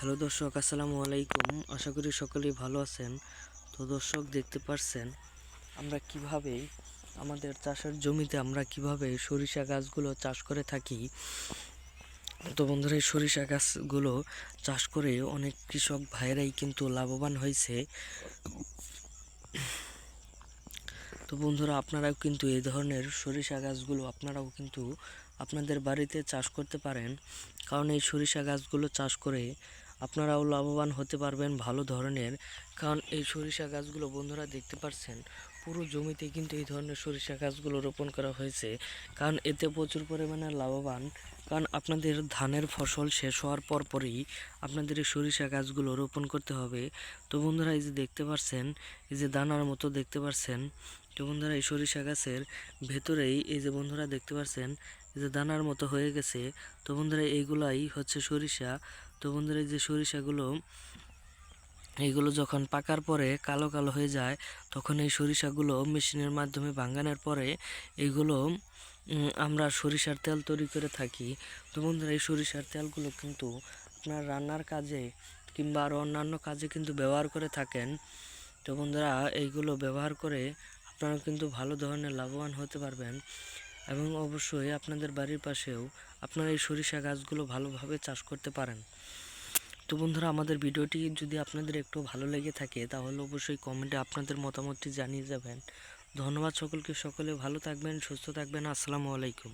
Hello দর্শক, আসসালামু আলাইকুম। আশা করি সকলেই ভালো আছেন। তো দর্শক, দেখতে পাচ্ছেন আমরা কিভাবে আমাদের চাষের জমিতে আমরা কিভাবে সরিষা গাছগুলো চাষ করে থাকি। তো বন্ধুরা, এই সরিষা গাছগুলো চাষ করে অনেক কৃষক ভাইরাই কিন্তু লাভবান হয়েছে। তো বন্ধুরা, আপনারাও কিন্তু এই ধরনের সরিষা গাছগুলো আপনারাও কিন্তু আপনাদের বাড়িতে চাষ করতে পারেন, কারণ এই সরিষা গাছগুলো চাষ করে আপনারাও লাভবান হতে পারবেন ভালো ধরনের। কারণ এই সরিষা গাছগুলো বন্ধুরা দেখতে পাচ্ছেন পুরো জমিতে কিন্তু এই ধরনের সরিষা গাছগুলো রোপণ করা হয়েছে, কারণ এতে প্রচুর পরিমাণে লাভবান। কারণ আপনাদের ধানের ফসল শেষ হওয়ার পরই আপনাদের এই সরিষা গাছগুলো রোপণ করতে হবে। তো বন্ধুরা, এই যে দেখতে পাচ্ছেন, এই যে দানার মতো দেখতে পাচ্ছেন, তো বন্ধুরা এই সরিষা গাছের ভেতরেই এই যে বন্ধুরা দেখতে পাচ্ছেন এই যে দানার মতো হয়ে গেছে। তো বন্ধুরা, এইগুলাই হচ্ছে সরিষা। তো বন্ধুরা, এই যে সরিষাগুলো এইগুলো যখন পাকার পরে কালো কালো হয়ে যায়, তখন এই সরিষাগুলো মেশিনের মাধ্যমে ভাঙানোর পরে এইগুলো আমরা সরিষার তেল তৈরি করে থাকি। তো বন্ধুরা, এই সরিষার তেলগুলো কিন্তু আপনার রান্নার কাজে কিংবা আরও অন্যান্য কাজে কিন্তু ব্যবহার করে থাকেন। তো বন্ধুরা, এইগুলো ব্যবহার করে আপনারা কিন্তু ভালো ধরনের লাভবান হতে পারবেন, এবং অবশ্যই আপনাদের বাড়ির পাশেও আপনারা এই সরিষা গাছগুলো ভালোভাবে চাষ করতে পারেন। তো বন্ধুরা, আমাদের ভিডিওটি যদি আপনাদের একটু ভালো লেগে থাকে তাহলে অবশ্যই কমেন্টে আপনাদের মতামতটি জানিয়ে যাবেন। ধন্যবাদ সকলকে। সকলে ভালো থাকবেন, সুস্থ থাকবেন। আসসালামু আলাইকুম।